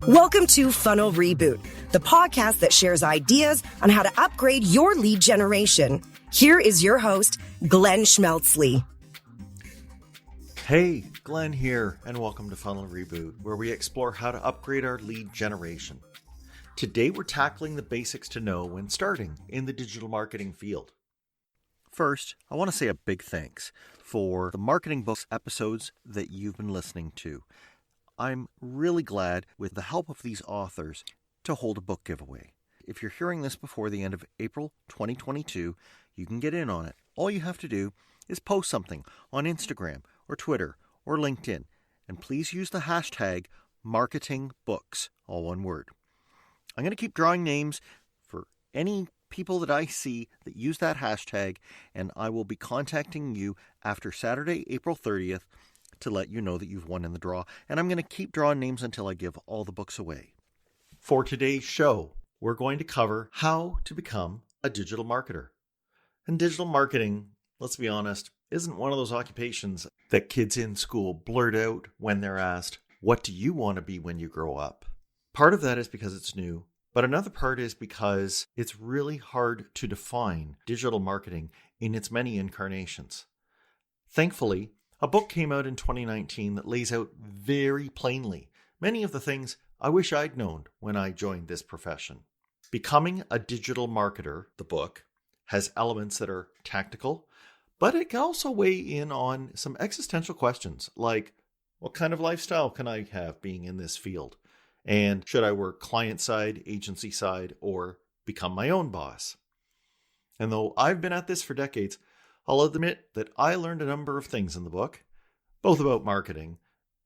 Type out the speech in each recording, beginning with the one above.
Welcome to Funnel Reboot, the podcast that shares ideas on how to upgrade your lead generation. Here is your host, Glenn Schmeltzley. Hey, Glenn here, and welcome to Funnel Reboot, where we explore how to upgrade our lead generation. Today, we're tackling the basics to know when starting in the digital marketing field. First, I want to say a big thanks for the Marketing Books episodes that you've been listening to. I'm really glad, with the help of these authors, to hold a book giveaway. If you're hearing this before the end of April 2022, you can get in on it. All you have to do is post something on Instagram or Twitter or LinkedIn, and please use the hashtag marketingbooks, all one word. I'm going to keep drawing names for any people that I see that use that hashtag, and I will be contacting you after Saturday, April 30th, to let you know that you've won in the draw, and I'm going to keep drawing names until I give all the books away. For today's show, we're going to cover how to become a digital marketer. And digital marketing, let's be honest, isn't one of those occupations that kids in school blurt out when they're asked, "What do you want to be when you grow up?" Part of that is because it's new, but another part is because it's really hard to define digital marketing in its many incarnations. Thankfully, a book came out in 2019 that lays out very plainly many of the things I wish I'd known when I joined this profession. Becoming a Digital Marketer, the book, has elements that are tactical, but it can also weigh in on some existential questions like, what kind of lifestyle can I have being in this field? And should I work client side, agency side, or become my own boss? And though I've been at this for decades, I'll admit that I learned a number of things in the book, both about marketing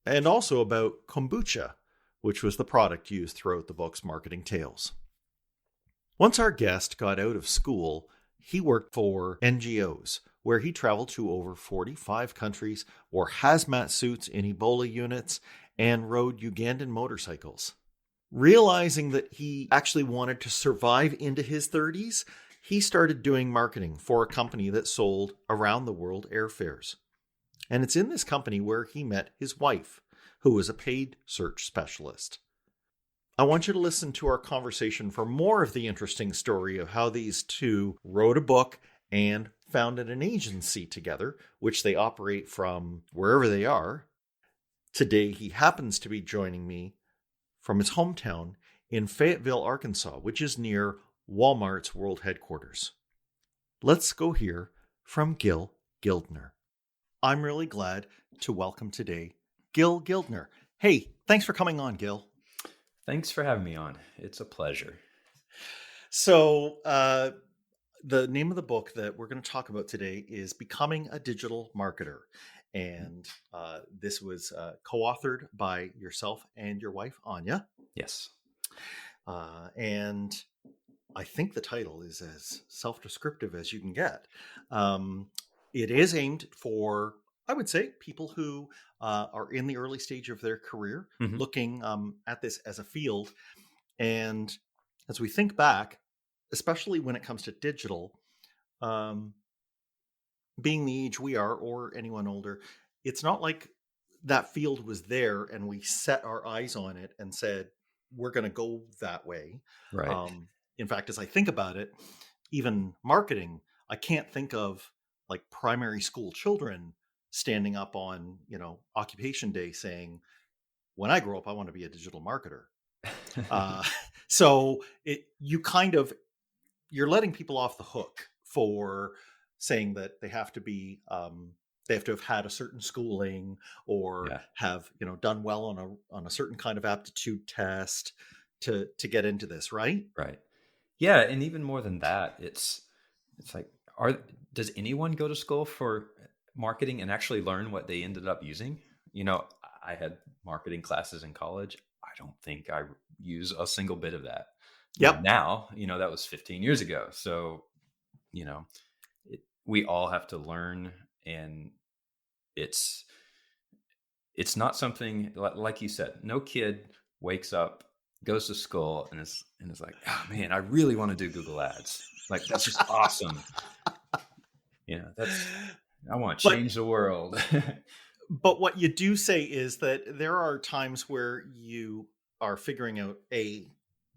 and also about Kombucha, which was the product used throughout the book's marketing tales. Once our guest got out of school, he worked for NGOs, where he traveled to over 45 countries, wore hazmat suits in Ebola units, and rode Ugandan motorcycles. Realizing that he actually wanted to survive into his 30s, he started doing marketing for a company that sold around the world airfares. And it's in this company where he met his wife, who was a paid search specialist. I want you to listen to our conversation for more of the interesting story of how these two wrote a book and founded an agency together, which they operate from wherever they are. Today, he happens to be joining me from his hometown in Fayetteville, Arkansas, which is near Walmart's world headquarters. Let's go hear from Gil Gildner. I'm really glad to welcome today Gil Gildner. Hey, thanks for coming on, Gil. Thanks for having me on. It's a pleasure. So, the name of the book that we're going to talk about today is Becoming a Digital Marketer. And this was co-authored by yourself and your wife, Anya. Yes. And I think the title is as self-descriptive as you can get. It is aimed for, I would say, people who are in the early stage of their career, looking at this as a field. And as we think back, especially when it comes to digital, being the age we are, or anyone older, it's not like that field was there and we set our eyes on it and said, we're going to go that way. Right. In fact, as I think about it, even marketing, I can't think of like primary school children standing up on, occupation day saying, when I grow up, I want to be a digital marketer. So you're letting people off the hook for saying that they have to be, they have to have had a certain schooling or have, done well on a certain kind of aptitude test to get into this, right? Right. Yeah. And even more than that, it's like, does anyone go to school for marketing and actually learn what they ended up using? I had marketing classes in college. I don't think I use a single bit of that. Yep. Now, that was 15 years ago. So, we all have to learn, and it's not something like you said, no kid wakes up, goes to school and is like, oh man, I really want to do Google ads. Like, that's just awesome. I want to change the world. But what you do say is that there are times where you are figuring out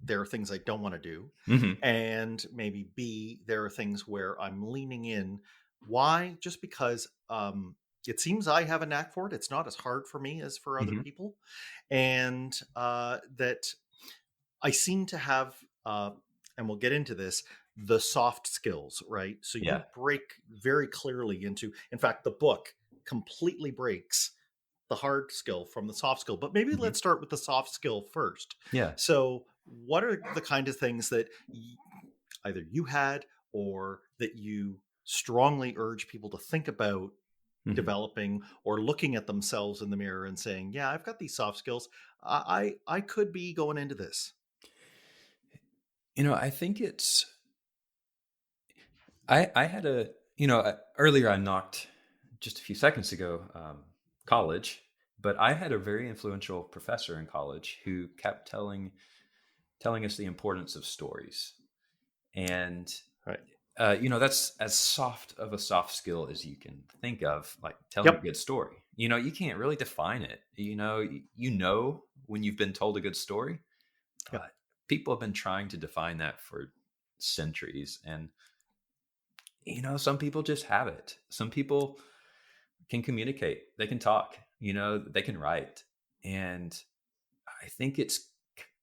there are things I don't want to do, Hmm. and maybe B, there are things where I'm leaning in. Why? Just because it seems I have a knack for it. It's not as hard for me as for other Hmm. people, and that I seem to have, and we'll get into this, the soft skills, right? So you Yeah. break very clearly into, in fact, the book completely breaks the hard skill from the soft skill. But maybe Hmm. let's start with the soft skill first. Yeah. So, what are the kind of things that either you had or that you strongly urge people to think about Hmm. developing, or looking at themselves in the mirror and saying, yeah, I've got these soft skills. I could be going into this. I think I had earlier I knocked just a few seconds ago, college, but I had a very influential professor in college who kept telling us the importance of stories. And, Right. that's as soft of a soft skill as you can think of, like telling a Yep. good story. You can't really define it. When you've been told a good story, Yep. but people have been trying to define that for centuries. And, some people just have it. Some people can communicate, they can talk, they can write. And I think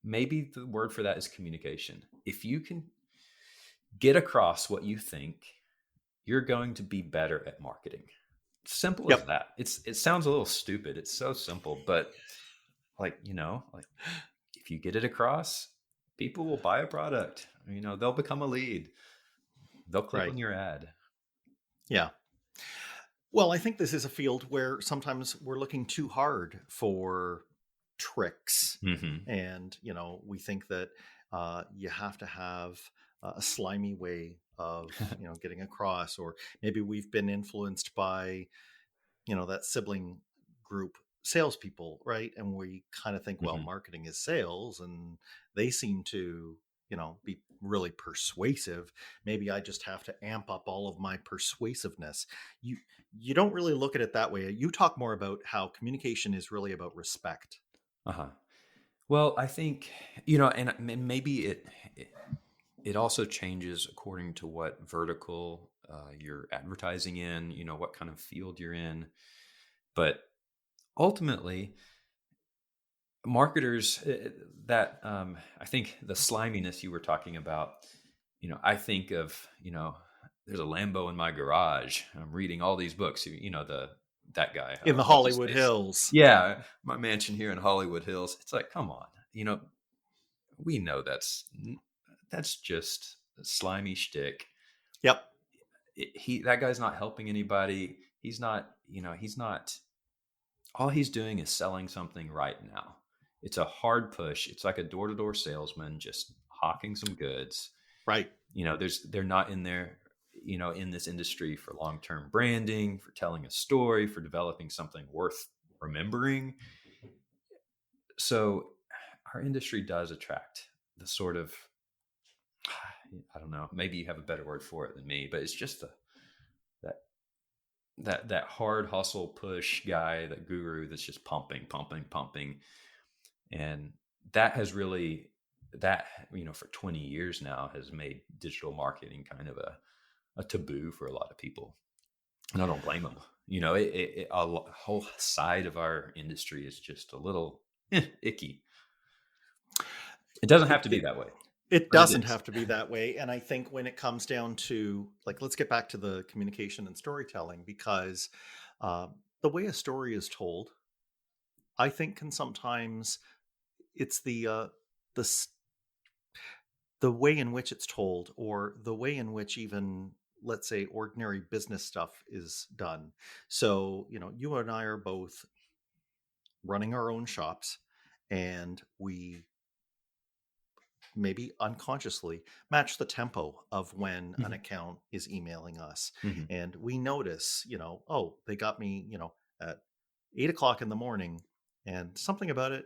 maybe the word for that is communication. If you can get across what you think, you're going to be better at marketing. Simple as Yep. that. It sounds a little stupid. It's so simple, but like if you get it across, people will buy a product. They'll become a lead. They'll click Right. on your ad. Yeah. Well, I think this is a field where sometimes we're looking too hard for tricks. Hmm. And, we think that you have to have a slimy way of, getting across, or maybe we've been influenced by, that sibling group salespeople, right? And we kind of think, well, Hmm. marketing is sales, and they seem to, be really persuasive. Maybe I just have to amp up all of my persuasiveness. You don't really look at it that way. You talk more about how communication is really about respect. Uh-huh. Well, I think, and maybe it also changes according to what vertical you're advertising in, what kind of field you're in. But ultimately, marketers, that I think the sliminess you were talking about, I think of, there's a Lambo in my garage. I'm reading all these books, that guy, In the what's his Hollywood face? Hills. Yeah, my mansion here in Hollywood Hills. It's like, come on, we know that's just a slimy shtick. Yep. That guy's not helping anybody. He's not. All he's doing is selling something right now. It's a hard push. It's like a door to door salesman just hawking some goods. Right. They're not in there, in this industry for long term branding, for telling a story, for developing something worth remembering. So our industry does attract the sort of, I don't know, maybe you have a better word for it than me, but it's just that that hard hustle push guy, that guru that's just pumping, pumping, pumping. And that has really, that, for 20 years now has made digital marketing kind of a taboo for a lot of people. And I don't blame them. A whole side of our industry is just a little icky. It doesn't have It, to be it, that way, it but it doesn't is. have to be that way. And I think when it comes down to, like, let's get back to the communication and storytelling, because uh, the way a story is told, I think can sometimes, it's the s- the way in which it's told, or the way in which even, let's say, ordinary business stuff is done. So, you and I are both running our own shops, and we maybe unconsciously match the tempo of when an Mhm. account is emailing us. Mhm. And we notice, oh, they got me, at 8 o'clock in the morning, and something about it.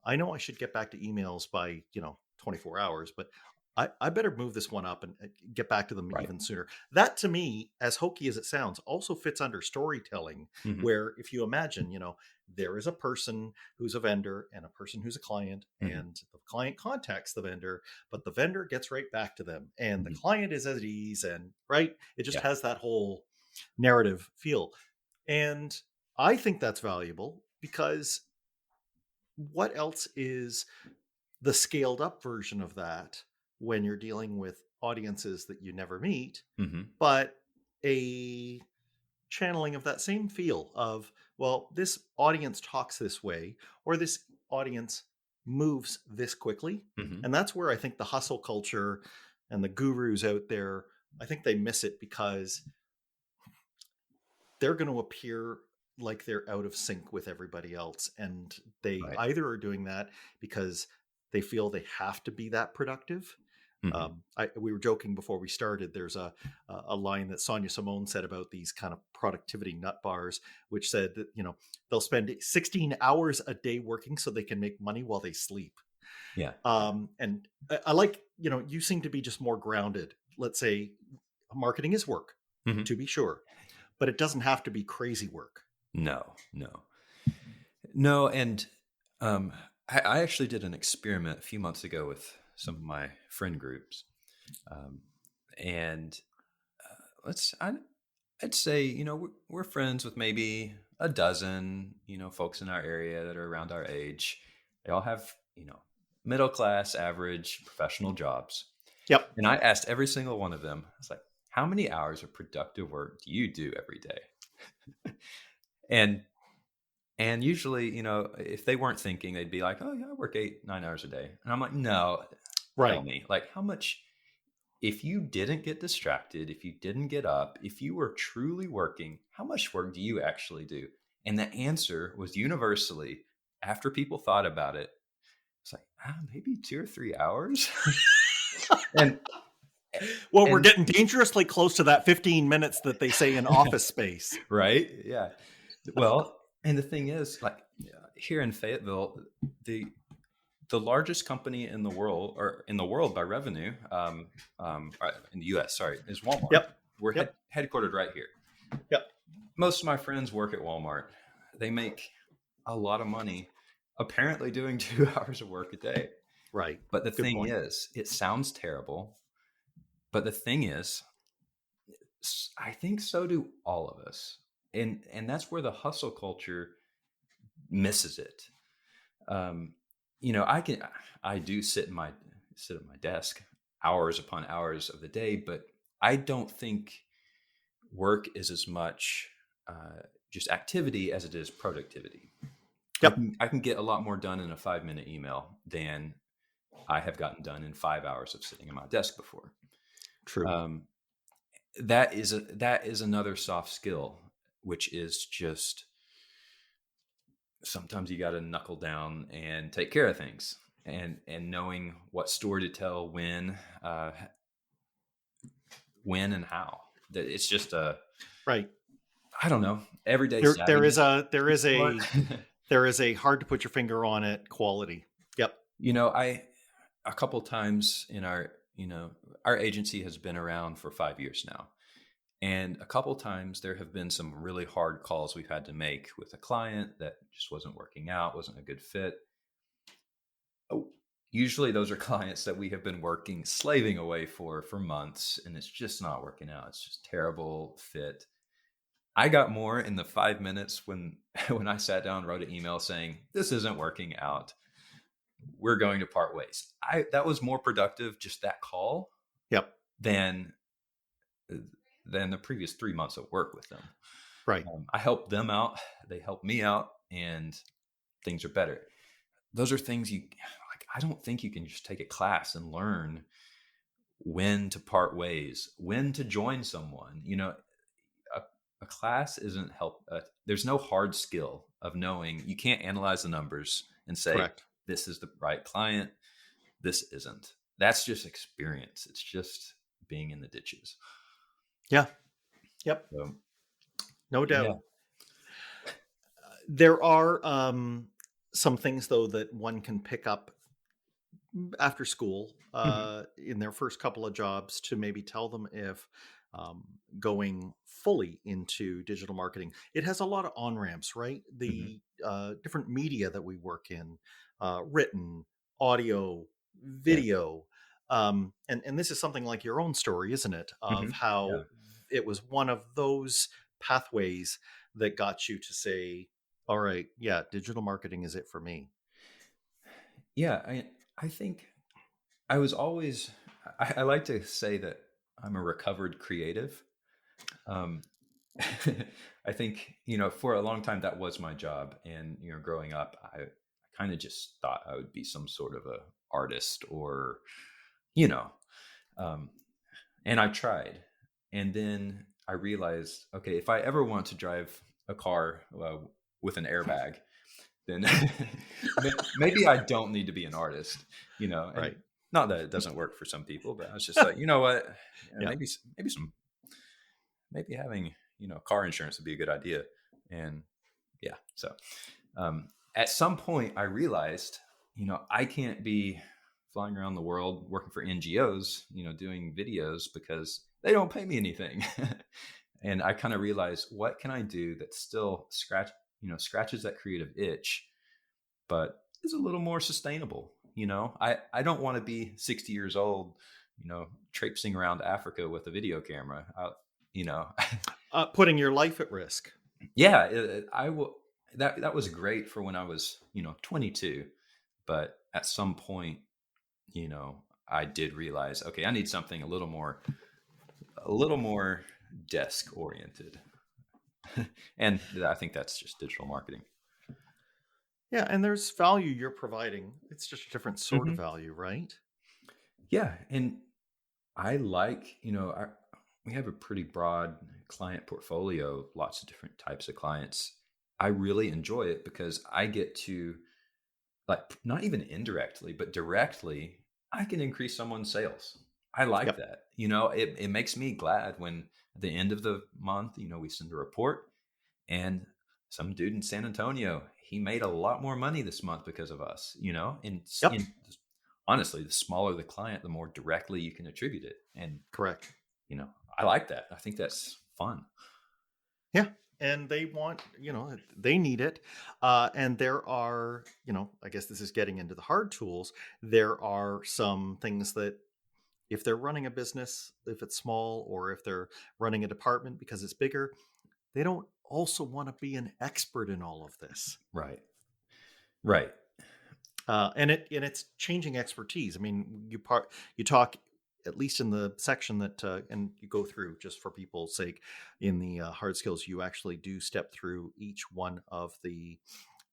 I know I should get back to emails by, 24 hours, but I better move this one up and get back to them Right. even sooner. That to me, as hokey as it sounds, also fits under storytelling, Mhm. where if you imagine, there is a person who's a vendor and a person who's a client, Mhm. and the client contacts the vendor, but the vendor gets right back to them, and the Mhm. client is at ease, and right, it just Yeah. has that whole narrative feel. And I think that's valuable because what else is the scaled up version of that when you're dealing with audiences that you never meet, Mhm. but a channeling of that same feel of, well, this audience talks this way, or this audience moves this quickly. Mhm. And that's where I think the hustle culture and the gurus out there, I think they miss it because they're going to appear like they're out of sync with everybody else. And they Right. either are doing that because they feel they have to be that productive. Mhm. We were joking before we started. There's a line that Sonia Simone said about these kind of productivity nut bars, which said that they'll spend 16 hours a day working so they can make money while they sleep. Yeah. And I like, you seem to be just more grounded. Let's say marketing is work, Mhm. to be sure, but it doesn't have to be crazy work. No. No. And um, I actually did an experiment a few months ago with some of my friend groups, um, and I'd say we're friends with maybe a dozen folks in our area that are around our age. They all have middle class, average, professional jobs. Yep. And I asked every single one of them, I was like, how many hours of productive work do you do every day? And usually, if they weren't thinking, they'd be like, oh yeah, I work 8, 9 hours a day. And I'm like, no, tell Right. me, like, how much, if you didn't get distracted, if you didn't get up, if you were truly working, how much work do you actually do? And the answer was universally, after people thought about it, it's like, maybe 2 or 3 hours. and Well, we're and getting dangerously close to that 15 minutes that they say in Office Space. right, yeah. Well, and the thing is, like, here in Fayetteville, the largest company in the world, or in the world by revenue, in the U.S., sorry, is Walmart. Yep. We're Yep. headquartered right here. Yep. Most of my friends work at Walmart. They make a lot of money, apparently doing 2 hours of work a day. Right. But the Good thing point. is, it sounds terrible. But the thing is, I think so do all of us. And that's where the hustle culture misses it. I do sit at my desk hours upon hours of the day, but I don't think work is as much just activity as it is productivity. Yep. I can get a lot more done in a 5-minute email than I have gotten done in 5 hours of sitting at my desk before. True. That is another soft skill, which is just sometimes you got to knuckle down and take care of things, and knowing what story to tell, when and how. That it's just Right. I don't know, everyday There is savviness. a hard to put your finger on it quality. Yep. A couple times in our agency has been around for 5 years now. And a couple times there have been some really hard calls we've had to make with a client that just wasn't working out, wasn't a good fit. Usually those are clients that we have been working, slaving away for months, and it's just not working out. It's just terrible fit. I got more in the 5 minutes when I sat down and wrote an email saying, this isn't working out, we're going to part ways. That was more productive, just that call. Yep. Than the previous 3 months of work with them. Right. I helped them out. They helped me out, and things are better. Those are things I don't think you can just take a class and learn when to part ways, when to join someone. A class isn't help. There's no hard skill of knowing. You can't analyze the numbers and say, correct, this is the right client, this isn't. That's just experience. It's just being in the ditches. Yeah. Yep. So, no doubt. yeah. There are some things though that one can pick up after school Mhm. in their first couple of jobs to maybe tell them if going fully into digital marketing, it has a lot of on ramps, right? Mhm. The different media that we work in, written, audio, Yeah. video. And this is something like your own story, isn't it? Of Mhm. how Yeah. it was one of those pathways that got you to say, all right, yeah, digital marketing is it for me. Yeah. I think I was always, I like to say that I'm a recovered creative. Um, I think, for a long time that was my job. And, growing up, I kind of just thought I would be some sort of a artist or, you know, um, and I tried. And then I realized, okay, if I ever want to drive a car with an airbag, then maybe I don't need to be an artist, and Right. not that it doesn't work for some people, but I was just like, you know what, yeah, Yeah. maybe having, car insurance would be a good idea. And yeah, so at some point I realized, I can't be flying around the world working for NGOs, doing videos because they don't pay me anything. And I kind of realized, what can I do that still scratches that creative itch, but is a little more sustainable. I don't want to be 60 years old, traipsing around Africa with a video camera. You know, Putting your life at risk. yeah, I will. That was great for when I was, 22, but at some point, I did realize, okay, I need something a little more desk oriented, and I think that's just digital marketing. Yeah, and there's value you're providing. It's just a different sort of Hmm. value, right? Yeah, and I like, we have a pretty broad client portfolio, lots of different types of clients. I really enjoy it because I get to, like, not even indirectly, but directly, I can increase someone's sales. I like Yep. that. It makes me glad when at the end of the month, we send a report and some dude in San Antonio, he made a lot more money this month because of us, and Yep. honestly, the smaller the client, the more directly you can attribute it. And, Correct. I like that. I think that's fun. Yeah. And they want, they need it. And there are, I guess this is getting into the hard tools. There are some things that if they're running a business, if it's small, or if they're running a department because it's bigger, they don't also want to be an expert in all of this. Right. Right. And it's changing expertise. I mean, you talk at least in the section that and you go through, just for people's sake, in the hard skills, you actually do step through each one of the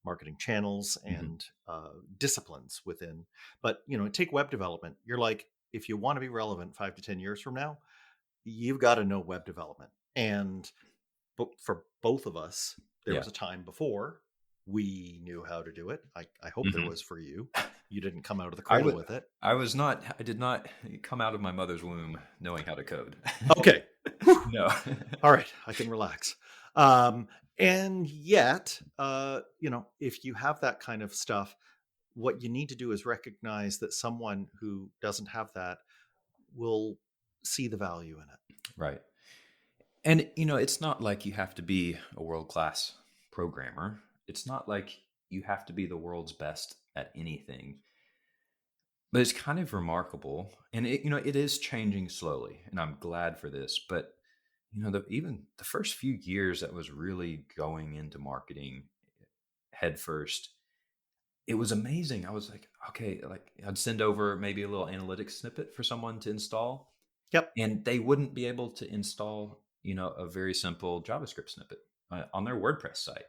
marketing channels Hmm. and disciplines within. But take web development. You're like, if you want to be relevant 5 to 10 years from now, you've got to know web development. And for both of us, there Yeah. was a time before we knew how to do it. I hope there Hmm. was for you. You didn't come out of the I cradle would. with it. I did not come out of my mother's womb knowing how to code. Okay. Whew. No. All right. I can relax. And yet, if you have that kind of stuff, what you need to do is recognize that someone who doesn't have that will see the value in it. Right. And, it's not like you have to be a world-class programmer. It's not like you have to be the world's best at anything. But it's kind of remarkable. And it is changing slowly. And I'm glad for this. But, even the first few years that was really going into marketing head first, it was amazing. I was like, okay, like I'd send over maybe a little analytics snippet for someone to install, Yep. and they wouldn't be able to install, a very simple JavaScript snippet on their WordPress site.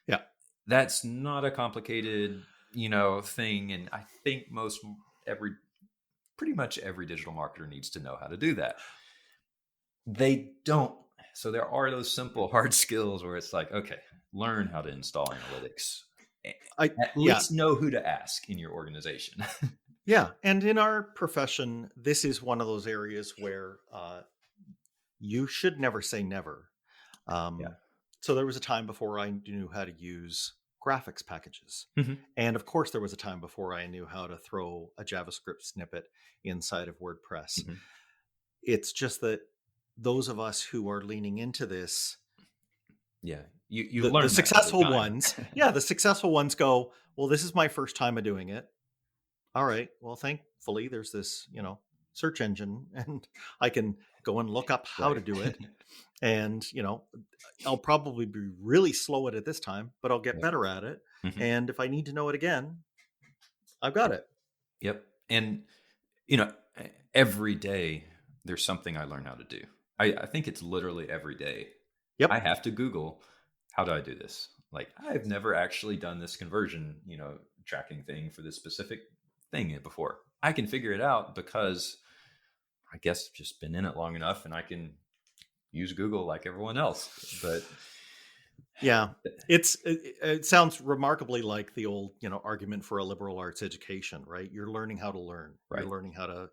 Yeah. That's not a complicated, thing. And I think every, pretty much every digital marketer needs to know how to do that. They don't. So there are those simple hard skills where it's like, okay, learn how to install analytics. I At Yeah. least know who to ask in your organization. Yeah. And in our profession, this is one of those areas where you should never say never. Yeah. So there was a time before I knew how to use graphics packages. Mhm. And of course, there was a time before I knew how to throw a JavaScript snippet inside of WordPress. Mhm. It's just that those of us who are leaning into this, Yeah. You the learn that over successful time. ones, yeah, the successful ones go, well, this is my first time of doing it. All right. Well, thankfully, there's this, search engine, and I can go and look up how to Right. do it. And, I'll probably be really slow at it this time, but I'll get Yep. better at it. Mhm. And if I need to know it again, I've got it. Yep. And, you know, every day there's something I learn how to do. I think it's literally every day. Yep. I have to Google, how do I do this? Like, I've never actually done this conversion, tracking thing for this specific thing before. I can figure it out because I guess I've just been in it long enough and I can use Google like everyone else. But Yeah, it sounds remarkably like the old, argument for a liberal arts education, right? You're learning how to learn. Right. You're learning how to,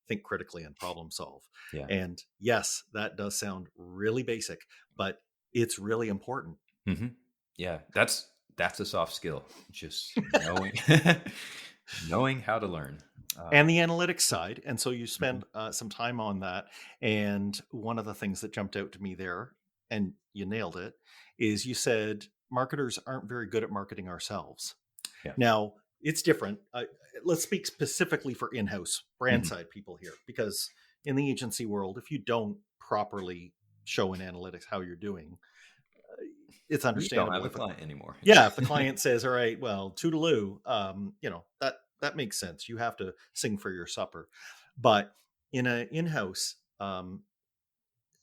think critically and problem solve. Yeah. And yes, that does sound really basic, but it's really important. Mm-hmm. Yeah, that's a soft skill. Just knowing knowing how to learn. And the analytics side. And so you Mhm. spend some time on that. And one of the things that jumped out to me there, and you nailed it, is you said marketers aren't very good at marketing ourselves. Yeah. Now, it's different. Let's speak specifically for in-house brand Mhm. side people here, because in the agency world, if you don't properly show in analytics how you're doing, it's You don't understandable. have a If client anymore. yeah, if the client says, all right, well, toodaloo, that makes sense. You have to sing for your supper. But in an in-house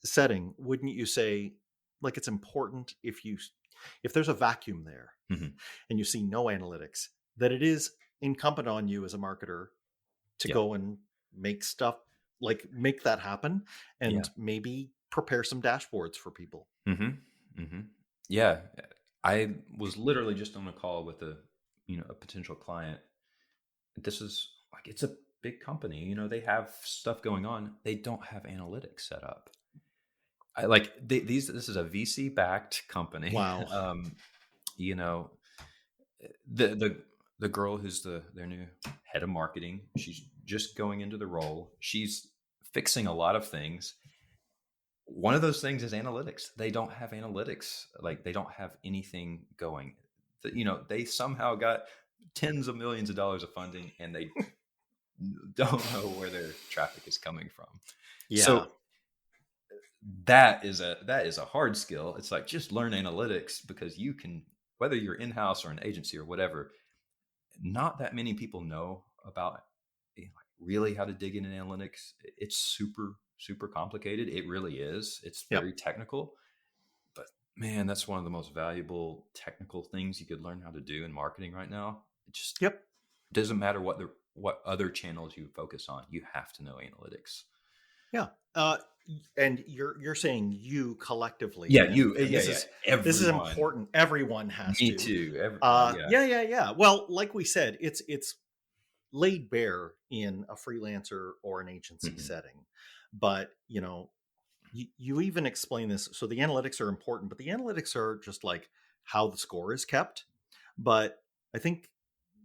setting, wouldn't you say, like, it's important if there's a vacuum there Mhm. and you see no analytics, that it is incumbent on you as a marketer to Yeah. go and make stuff, like make that happen, and Yeah. maybe prepare some dashboards for people. Mm-hmm. Mm-hmm. Yeah. I was literally just on a call with a potential client. This is like, it's a big company, they have stuff going on. They don't have analytics set up. This is a VC backed company. Wow. You know, the girl who's their new head of marketing, she's just going into the role. She's fixing a lot of things. One of those things is analytics. They don't have analytics. Like, they don't have anything going. They somehow got tens of millions of dollars of funding, and they don't know where their traffic is coming from. Yeah. So that is a hard skill. It's like, just learn analytics, because you can, whether you're in-house or an agency or whatever, not that many people know about really how to dig into analytics. It's super, super complicated. It really is. It's very technical, but man, that's one of the most valuable technical things you could learn how to do in marketing right now. It just doesn't matter what other channels you focus on. You have to know analytics. Yeah. And you're saying you collectively. Yeah, this is important. Everyone has Me to. too. Yeah. Well, like we said, it's laid bare in a freelancer or an agency Mhm. setting. But, you even explain this. So the analytics are important, but the analytics are just like how the score is kept. But I think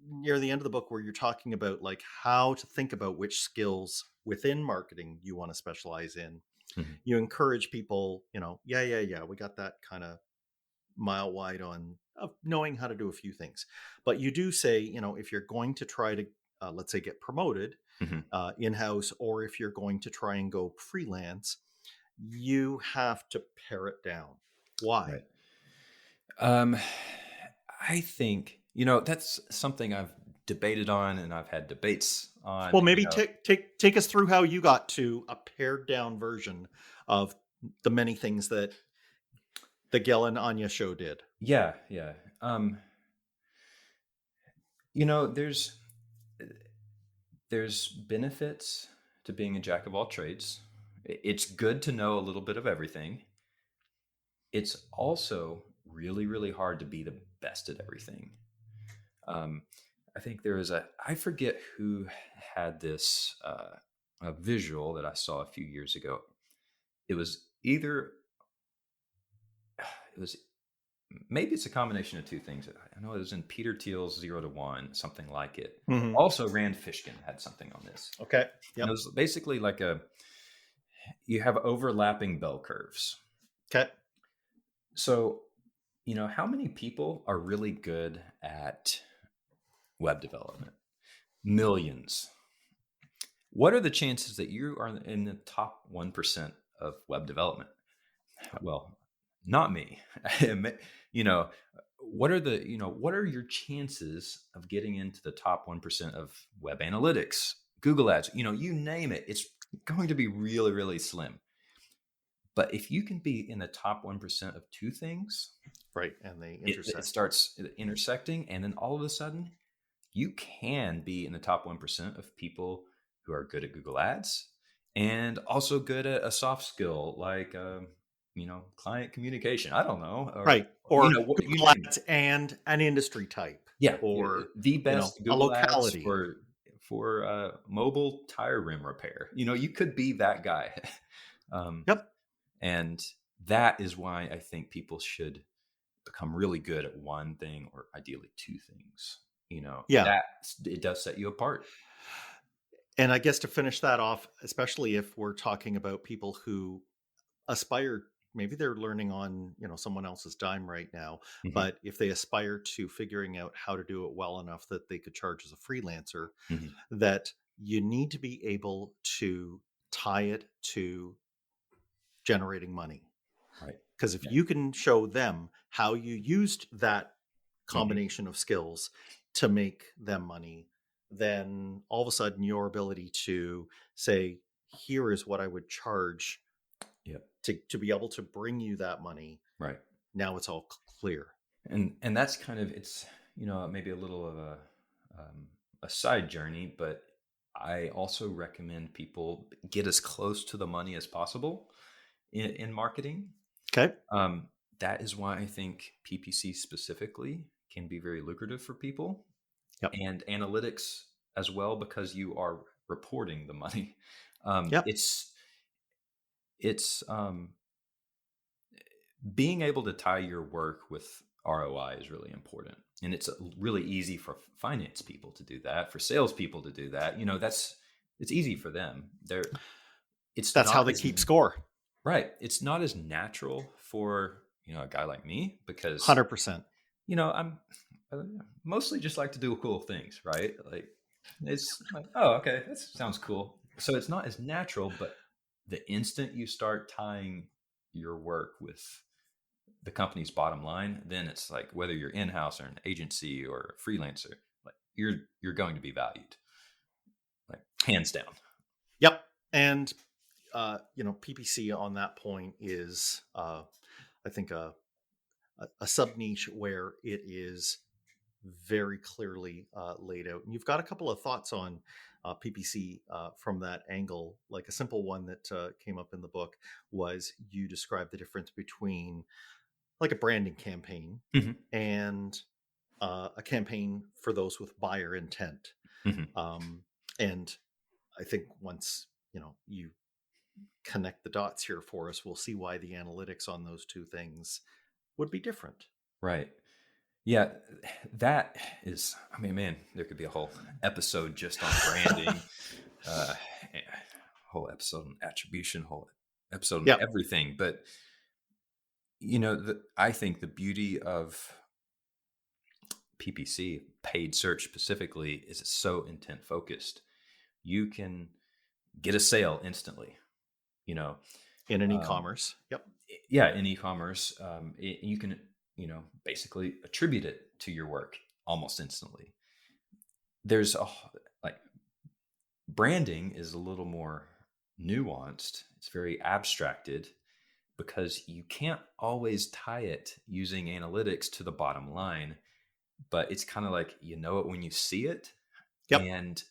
near the end of the book, where you're talking about like how to think about which skills within marketing you want to specialize in, Mhm. you encourage people, we got that kind of mile wide on of knowing how to do a few things. But you do say, if you're going to try to, let's say, get promoted Mhm. in-house, or if you're going to try and go freelance, you have to pare it down. Why? Right. I think, that's something I've debated on, and I've had debates on. Well, maybe take us through how you got to a pared down version of the many things that the Gil and Anya show did. Yeah. There's benefits to being a jack of all trades. It's good to know a little bit of everything. It's also really, really hard to be the best at everything. I think there is I forget who had this a visual that I saw a few years ago. It was maybe it's a combination of two things. I know it was in Peter Thiel's 0 to 1, something like it. Mhm. Also, Rand Fishkin had something on this. Okay. And Yep. it was basically like you have overlapping bell curves. Okay. So, how many people are really good at web development? Millions. What are the chances that you are in the top 1% of web development? Well, not me. What are your chances of getting into the top 1% of web analytics, Google ads, you name it, it's going to be really, really slim. But if you can be in the top 1% of two things, right, and they it intersect. starts intersecting, and then all of a sudden, you can be in the top 1% of people who are good at Google Ads and also good at a soft skill like, client communication. I don't know. Right. Or Google name it. Ads and an industry type. Yeah. Or the best a Google Ads locality. for mobile tire rim repair. You could be that guy. Yep. And that is why I think people should become really good at one thing, or ideally two things. That it does set you apart. And I guess to finish that off, especially if we're talking about people who aspire, maybe they're learning on, someone else's dime right now, Mhm. but if they aspire to figuring out how to do it well enough that they could charge as a freelancer, Mhm. that you need to be able to tie it to generating money. Right. Because if you can show them how you used that Mm-hmm. combination of skills to make them money, then all of a sudden your ability to say, here is what I would charge Yep. to be able to bring you that money. Right. Now it's all clear. And that's kind of, it's, maybe a little of a side journey, but I also recommend people get as close to the money as possible in marketing. Okay. That is why I think PPC specifically can be very lucrative for people. Yep. And analytics as well, because you are reporting the money. Yep. It's being able to tie your work with ROI is really important. And it's really easy for finance people to do that, for salespeople to do that. It's easy for them. That's how they keep score. Right. It's not as natural for, a guy like me, because 100%. I'm mostly just like to do cool things, right? Like, it's like, oh, okay, that sounds cool. So it's not as natural, but the instant you start tying your work with the company's bottom line, then it's like, whether you're in-house or an agency or a freelancer, like you're going to be valued, like hands down. Yep. And PPC on that point is I think a sub niche where it is very clearly laid out. And you've got a couple of thoughts on PPC from that angle. Like a simple one that came up in the book was you described the difference between like a branding campaign Mhm. and a campaign for those with buyer intent. Mm-hmm. And I think once you connect the dots here for us, we'll see why the analytics on those two things would be different. Right. Yeah, that is, man, there could be a whole episode just on branding, whole episode on attribution, whole episode on everything. But, I think the beauty of PPC, paid search specifically, is it's so intent focused. You can get a sale instantly, in an e-commerce. Yep. Yeah, in e-commerce, you can, basically attribute it to your work almost instantly. There's branding is a little more nuanced. It's very abstracted, because you can't always tie it using analytics to the bottom line, but it's kind of like, it when you see it. Yep. And,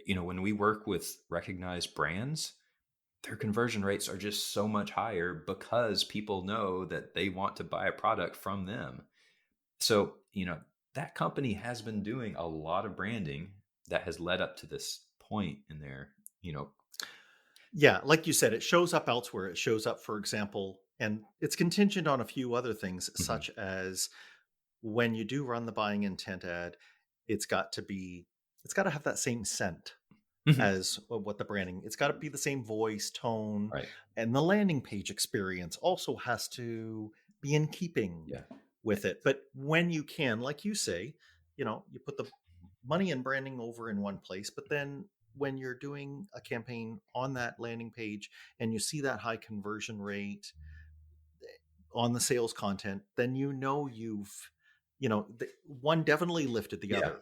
when we work with recognized brands, their conversion rates are just so much higher because people know that they want to buy a product from them. So, that company has been doing a lot of branding that has led up to this point in their, Yeah, like you said, it shows up elsewhere. It shows up, for example, And it's contingent on a few other things, such as when you do run the buying intent ad, it's got to have that same scent as what the branding, it's got to be the same voice, tone, Right. and the landing page experience also has to be in keeping with it. But when you can, like you say, you put the money and branding over in one place, but then when you're doing a campaign on that landing page and you see that high conversion rate on the sales content, then one definitely lifted the other.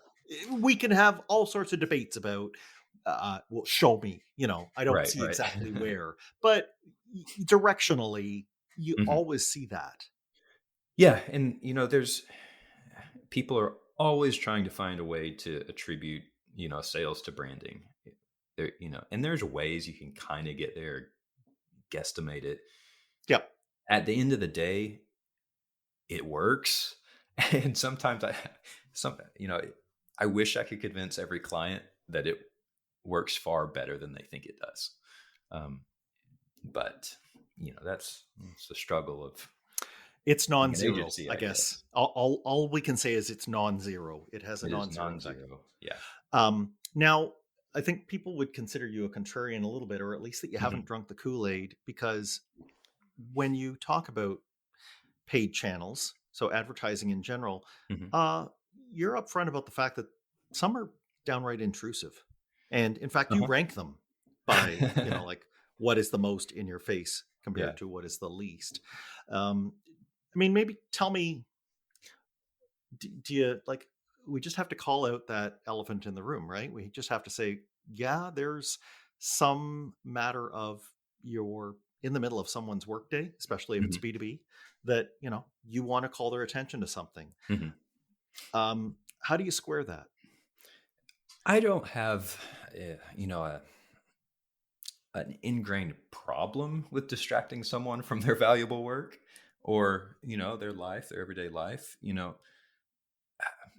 We can have all sorts of debates about well, show me, I don't see exactly where, but directionally you always see that. Yeah. And there's people are always trying to find a way to attribute sales to branding there, and there's ways you can kind of get there, guesstimate it. Yep. At the end of the day, it works. And sometimes I wish I could convince every client that it works far better than they think it does. But that's the struggle of it's non-zero, agency, I guess. All we can say is it's non-zero. It has a non-zero effect. Yeah. Now, I think people would consider you a contrarian a little bit, or at least that you haven't drunk the Kool-Aid, because when you talk about paid channels, so advertising in general, you're upfront about the fact that some are downright intrusive. And in fact, you rank them by, like what is the most in your face compared to what is the least. Maybe tell me, do you like, we just have to call out that elephant in the room, right? We just have to say, yeah, there's some matter of you're in the middle of someone's workday, especially if it's B2B, that, you want to call their attention to something. How do you square that? I don't have, an ingrained problem with distracting someone from their valuable work or, their life, their everyday life. At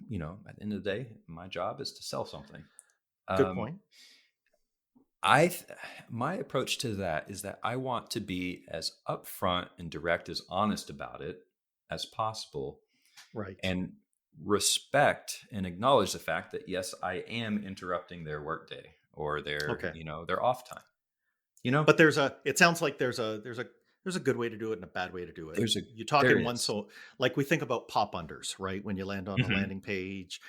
the end of the day, my job is to sell something. Good point. My approach to that is that I want to be as upfront and direct, as honest about it as possible. Right. And respect and acknowledge the fact that, yes, I am interrupting their workday or their, their off time, but it sounds like there's a good way to do it and a bad way to do it. You talk in one, so like we think about pop unders, right? When you land on the landing page,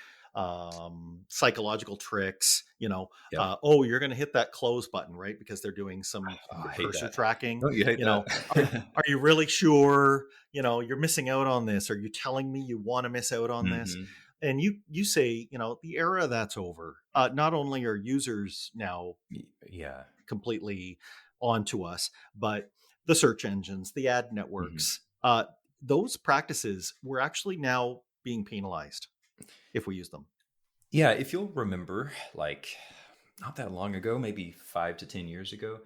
psychological tricks, oh, you're going to hit that close button, right? Because they're doing some cursor tracking. Don't you hate that? Are you really sure, you're missing out on this? Are you telling me you want to miss out on this? And you say, the era that's over. Not only are users now completely onto us, but the search engines, the ad networks, those practices were actually now being penalized if we use them. Yeah. If you'll remember, like not that long ago, maybe 5 to 10 years ago,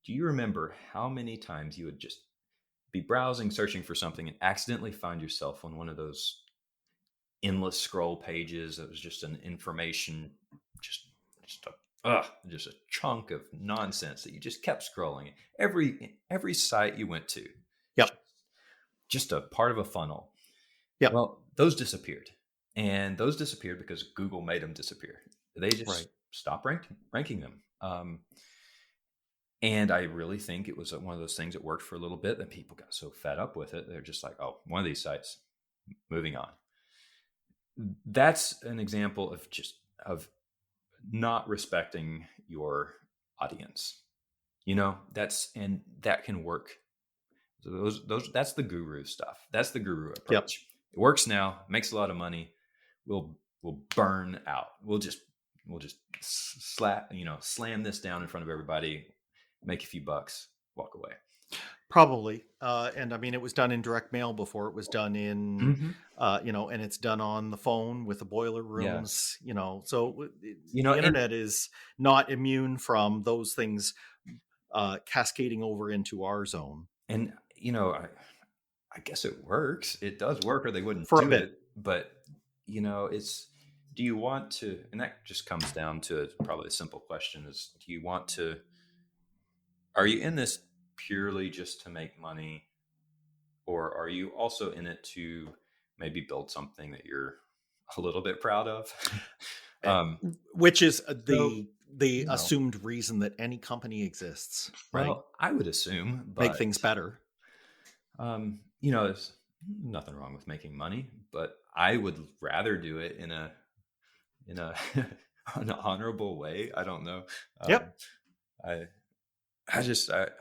do you remember how many times you would just be browsing, searching for something and accidentally find yourself on one of those endless scroll pages that was just an information, just a chunk of nonsense that you just kept scrolling. Every site you went to, just a part of a funnel. Yeah. Well, those disappeared. And those disappeared because Google made them disappear. They just stopped ranking them. And I really think it was one of those things that worked for a little bit. That people got so fed up with it. They're just like, oh, one of these sites, moving on. That's an example of not respecting your audience. That can work. So that's the guru stuff. That's the guru approach. Yep. It works now, makes a lot of money. We'll burn out. We'll just slam this down in front of everybody, make a few bucks, walk away. Probably. And it was done in direct mail before it was done in, and it's done on the phone with the boiler rooms, so the internet is not immune from those things cascading over into our zone. And, I guess it works. It does work or they wouldn't for do a bit. It. But, do you want to, and that just comes down to probably a simple question is, are you in this purely just to make money, or are you also in it to maybe build something that you're a little bit proud of? Which is So, the you know, assumed reason that any company exists, right? well, I would assume, Make but things better. there's nothing wrong with making money, but I would rather do it in a an honorable way. I don't know. Um, Yep. I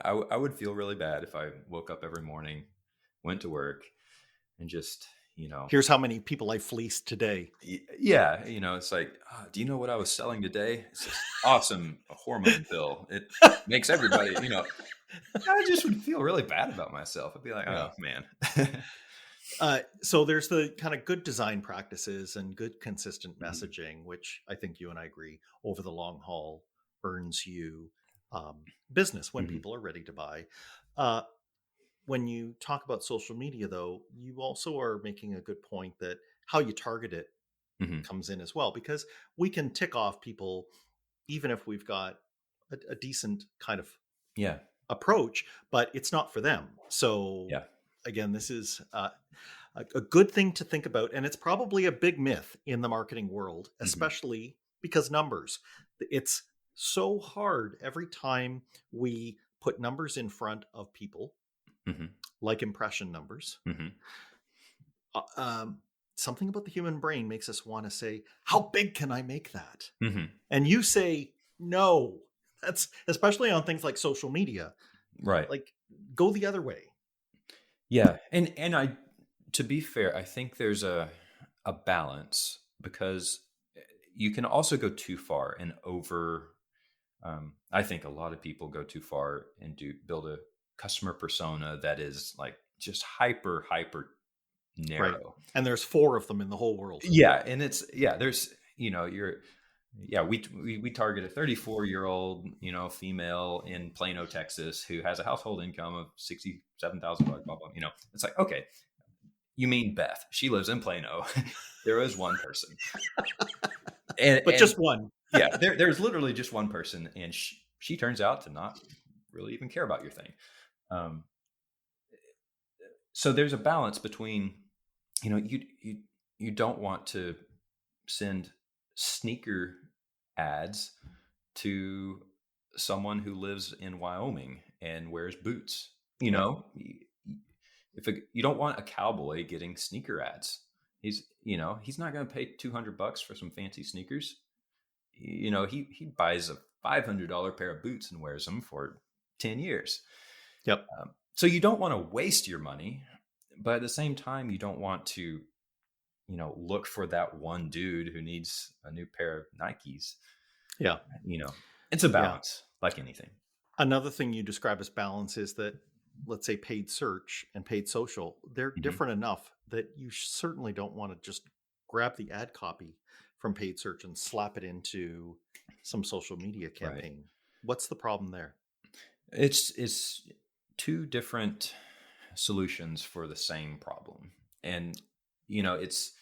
I would feel really bad if I woke up every morning, went to work, and just Here's how many people I fleeced today. yeah, it's like, do you know what I was selling today? It's this awesome hormone pill. It makes everybody, I just would feel really bad about myself. I'd be like, Yeah. oh man. So there's the kind of good design practices and good consistent Mhm, messaging, which I think you and I agree over the long haul earns you business when mhm, people are ready to buy. Uh, when you talk about social media, though, you also are making a good point that how you target it mhm. comes in as well, because we can tick off people even if we've got a decent kind of Yeah, approach, but it's not for them. So yeah. again, this is a good thing to think about, and it's probably a big myth in the marketing world, Mhm, especially because numbers. It's so hard every time we put numbers in front of people, mhm, like impression numbers. mhm, uh, um, Something about the human brain makes us want to say, "How big can I make that?" mhm. And you say, "No." That's especially on things like social media. Right. Like, go the other way. Yeah, and I to be fair, I think there's a balance because you can also go too far and over. I think a lot of people go too far and do build a customer persona that is like just hyper Right. narrow. And there's four of them in the whole world. Yeah, and it's there's you're we target a 34-year-old female in Plano, Texas, who has a household income of $67,000. Blah blah. It's like, okay, you mean Beth? She lives in Plano. There is one person, But and just one. yeah, there's literally just one person, and she turns out to not really even care about your thing. Um, so there's a balance between you don't want to send sneaker ads to someone who lives in Wyoming and wears boots. Yep. You don't want a cowboy getting sneaker ads. He's not going to pay $200 for some fancy sneakers. He buys a $500 pair of boots and wears them for 10 years. Yep. So you don't want to waste your money, but at the same time, you don't want to look for that one dude who needs a new pair of Nikes. Yeah. you know it's a Yeah. balance like anything. Another thing you describe as balance is that, let's say, paid search and paid social, they're Hmm. different enough that you certainly don't want to just grab the ad copy from paid search and slap it into some social media Right. campaign. What's the problem there? It's two different solutions for the same problem. And it's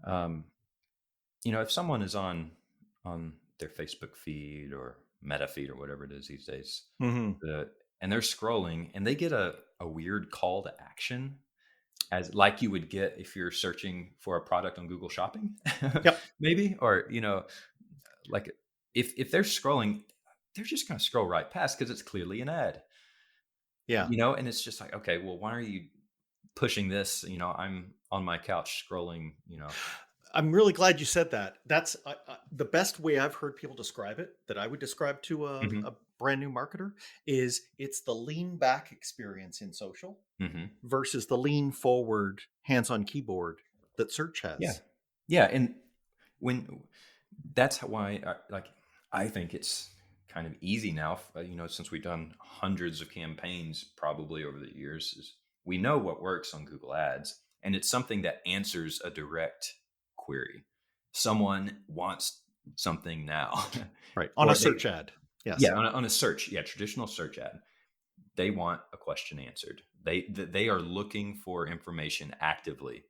um if someone is on their Facebook feed or Meta feed or whatever it is these days, Hmm. and they're scrolling and they get a weird call to action, as like you would get if you're searching for a product on Google Shopping, Yep. maybe, or like if they're scrolling, they're just going to scroll right past because it's clearly an ad. Yeah. And it's just like, okay, well, why are you pushing this? I'm on my couch scrolling. I'm really glad you said that. That's the best way I've heard people describe it, that I would describe to Hmm. a brand new marketer, is it's the lean back experience in social Hmm. versus the lean forward hands on keyboard that search Yeah, has. yeah, and when that's why I think it's kind of easy now, since we've done hundreds of campaigns probably over the years, is we know what works on Google Ads, and it's something that answers a direct query. Someone wants something now, Right. On a or search ad. yeah, Yes. on a search, yeah, traditional search ad. They want a question answered. They are looking for information actively.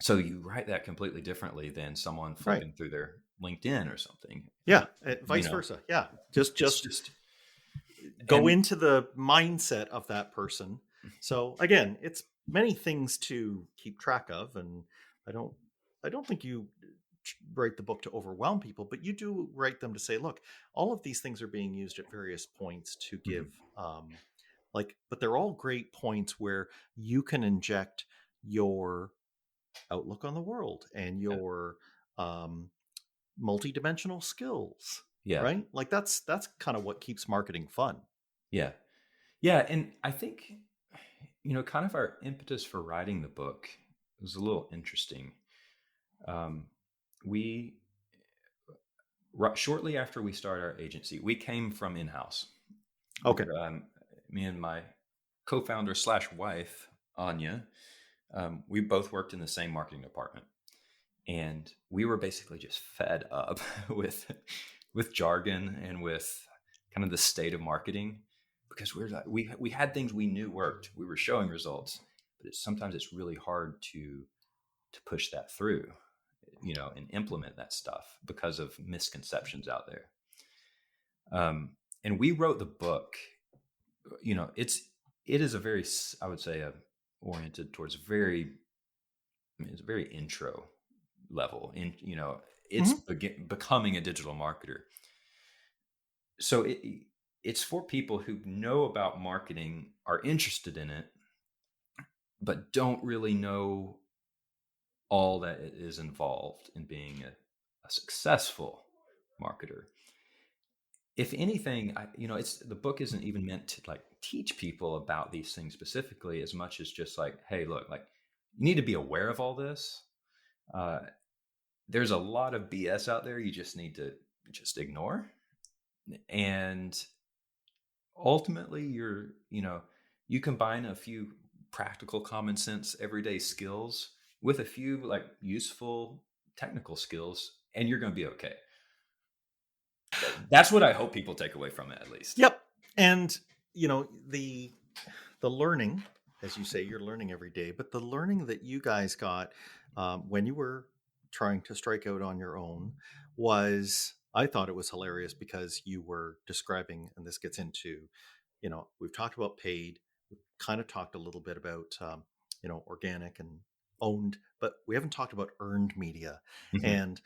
So you write that completely differently than someone Right. flipping through their LinkedIn or something. Yeah. You Vice know, versa. Yeah. it's Just just go and into the mindset of that person So again, it's many things to keep track of, and I don't I don't think you write the book to overwhelm people, but you do write them to say, look, all of these things are being used at various points to give but they're all great points where you can inject your outlook on the world and Yeah. your multidimensional skills, Yeah. right? Like that's kind of what keeps marketing fun. Yeah. Yeah. And I think, kind of our impetus for writing the book was a little interesting. Um, we, shortly after we started our agency, we came from in-house. Okay. Me and my co-founder / wife, Anya, we both worked in the same marketing department. And we were basically just fed up with jargon and with kind of the state of marketing, because we had things we knew worked. We were showing results, but sometimes it's really hard to push that through, and implement that stuff because of misconceptions out there. And we wrote the book. It is a very, I would say, oriented towards it's very intro level, and it's becoming a digital marketer. So it's for people who know about marketing, are interested in it, but don't really know all that is involved in being a successful marketer. If anything, the book isn't even meant to like teach people about these things specifically, as much as just like, hey, look, like you need to be aware of all this. There's a lot of BS out there. You just need to just ignore. And ultimately you combine a few practical, common sense, everyday skills with a few like useful technical skills, and you're going to be okay. That's what I hope people take away from it, at least. Yep. And the learning, as you say, you're learning every day, but the learning that you guys got when you were trying to strike out on your own I thought it was hilarious, because you were describing, and this gets into, we've talked about paid, we've kind of talked a little bit about, organic and owned, but we haven't talked about earned media. Mm-hmm. And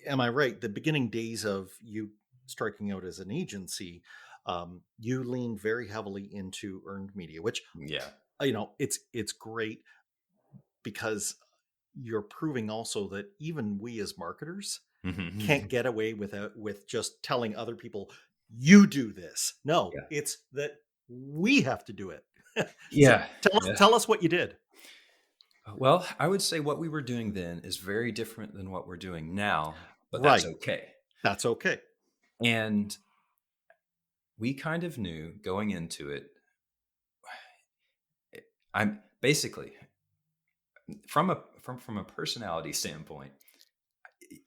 am I right? The beginning days of you striking out as an agency, you leaned very heavily into earned media, which, it's great, because you're proving also that even we as marketers can't get away with just telling other people, you do this. No, it's that we have to do it. Yeah. So tell us what you did. Well, I would say what we were doing then is very different than what we're doing now, but Right. that's okay. That's okay. And we kind of knew going into it, I'm basically from a personality standpoint,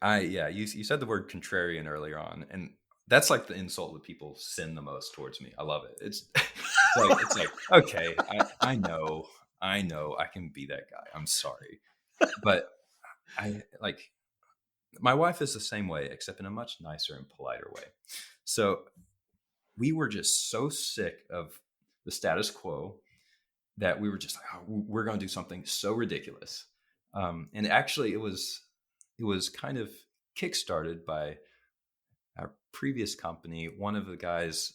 you said the word contrarian earlier on, and that's like the insult that people send the most towards me. I love it. It's like okay, I know I can be that guy. I'm sorry, but my wife is the same way, except in a much nicer and politer way. So we were just so sick of the status quo that we were just like, oh, we're going to do something so ridiculous. And actually, it was kind of kickstarted by our previous company. One of the guys,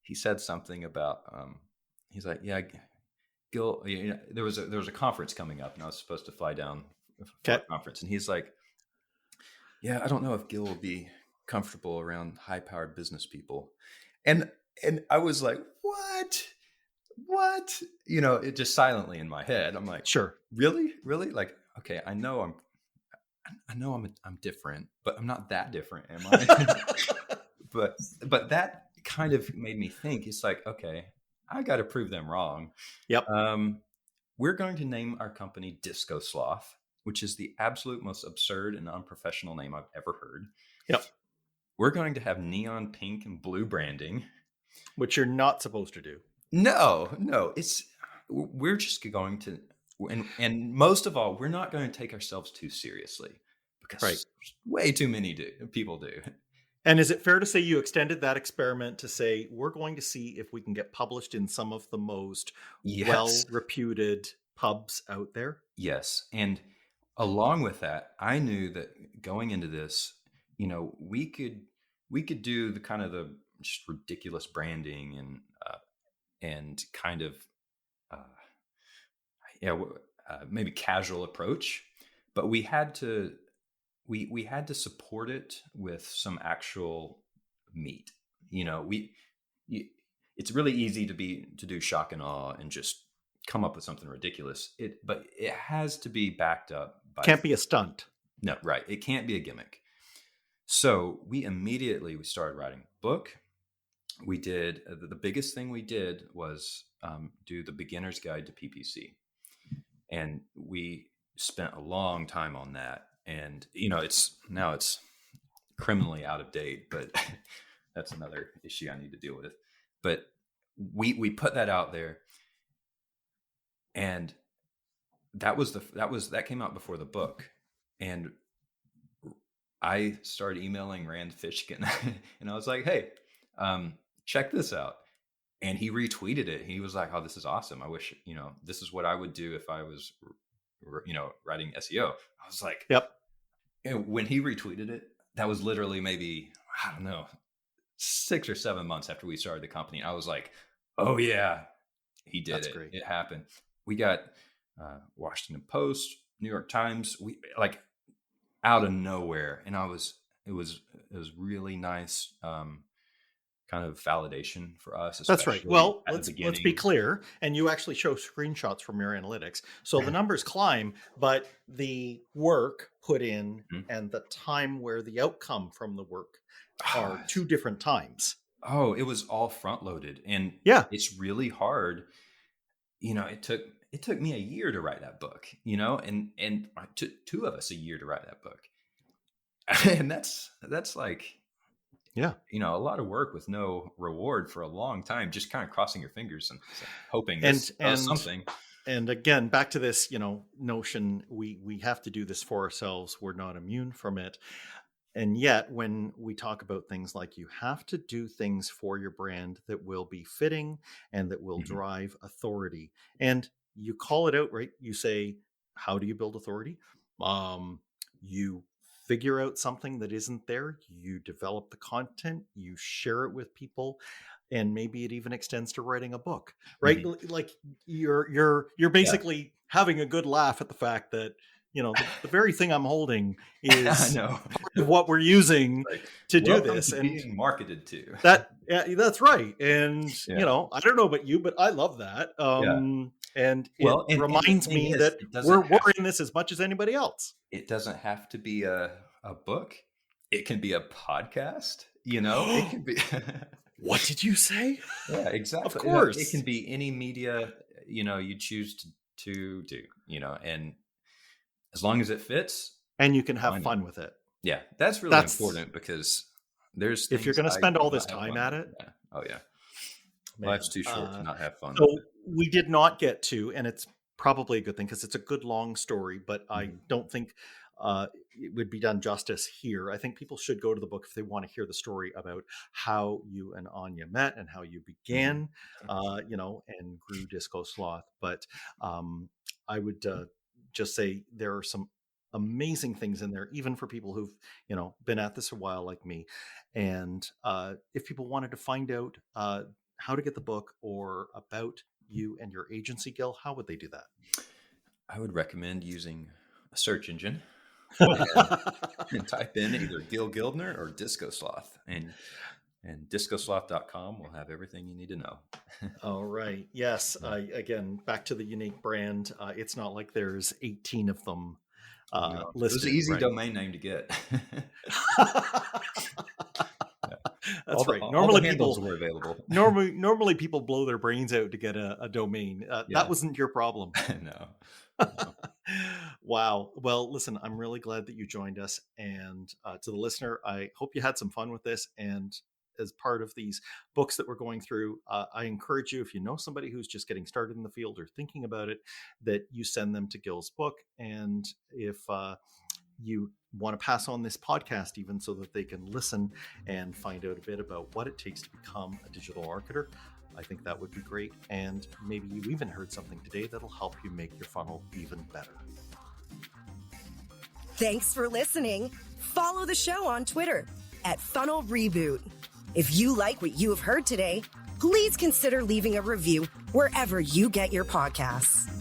he said something about, he's like, yeah, Gil, there was a conference coming up, and I was supposed to fly down for a conference, and he's like, yeah, I don't know if Gil will be comfortable around high-powered business people, and I was like, what? It just silently in my head. I'm like, sure, really? Like, okay, I know I'm different, but I'm not that different, am I? but that kind of made me think. It's like, okay, I got to prove them wrong. Yep. We're going to name our company Disco Sloth, which is the absolute most absurd and unprofessional name I've ever heard. Yep. We're going to have neon pink and blue branding, which you're not supposed to do. No, we're just going to, and most of all, we're not going to take ourselves too seriously, because way too many people do. And is it fair to say you extended that experiment to say, we're going to see if we can get published in some of the most Yes. well-reputed pubs out there? Yes. And along with that, I knew that going into this, we could do the kind of the just ridiculous branding and kind of maybe casual approach, but we had to support it with some actual meat. It's really easy to do shock and awe and just come up with something ridiculous. But it has to be backed up by. Can't be a stunt. No, right. It can't be a gimmick. So we started writing a book. We did the biggest thing we did was do the beginner's guide to PPC, and we spent a long time on that. And it's criminally out of date, but that's another issue I need to deal with. But we put that out there, and that came out before the book, and I started emailing Rand Fishkin, and I was like, "Hey, check this out." And he retweeted it. He was like, "Oh, this is awesome. I wish, this is what I would do if I was, writing SEO." I was like, "Yep." And when he retweeted it, that was literally maybe, I don't know, 6 or 7 months after we started the company. I was like, "Oh yeah, he did it. Great. It happened." We got Washington Post, New York Times. We like out of nowhere, and it was really nice. Kind of validation for us. That's right. Well, let's be clear. And you actually show screenshots from your analytics. So the numbers climb, but the work put in and the time where the outcome from the work are two different times. Oh, it was all front loaded. And it's really hard. It took me a year to write that book, and it took two of us a year to write that book. And that's like, a lot of work with no reward for a long time, just kind of crossing your fingers and hoping this does something. And again, back to this, notion, we have to do this for ourselves. We're not immune from it. And yet when we talk about things like you have to do things for your brand that will be fitting and that will drive authority, and you call it out, right? You say, how do you build authority? You figure out something that isn't there, you develop the content, you share it with people, and maybe it even extends to writing a book, right? Like you're basically having a good laugh at the fact that the very thing I'm holding is part of what we're using to do this, and being marketed to that's right. And I don't know about you, but I love that. And it reminds me that we're in this as much as anybody else. It doesn't have to be a book. It can be a podcast. It can be. What did you say? Yeah, exactly. Of course, it can be any media you choose to do. And as long as it fits, and you can have fun with it. Yeah, that's really important, because if you're going to spend all this time at it. Yeah. Oh yeah. Life's too short to not have fun. So we did not get to, and it's probably a good thing because it's a good long story, but I don't think it would be done justice here. I think people should go to the book if they want to hear the story about how you and Anya met and how you began, and grew Disco Sloth. But I would just say there are some amazing things in there, even for people who've been at this a while like me. And if people wanted to find out how to get the book or about you and your agency, Gil, how would they do that? I would recommend using a search engine and type in either Gil Gildner or Disco Sloth, and discosloth.com will have everything you need to know. All right. Yes. Again, back to the unique brand. It's not like there's 18 of them listed. It was an easy domain name to get. That's right. Normally people were available. Normally people blow their brains out to get a domain. That wasn't your problem. No. Wow. Well, listen, I'm really glad that you joined us. And to the listener, I hope you had some fun with this. And as part of these books that we're going through, I encourage you, if you know somebody who's just getting started in the field or thinking about it, that you send them to Gil's book. And if you want to pass on this podcast even so that they can listen and find out a bit about what it takes to become a digital marketer, I think that would be great. And maybe you even heard something today that'll help you make your funnel even better. Thanks for listening. Follow the show on Twitter at Funnel Reboot. If you like what you have heard today, please consider leaving a review wherever you get your podcasts.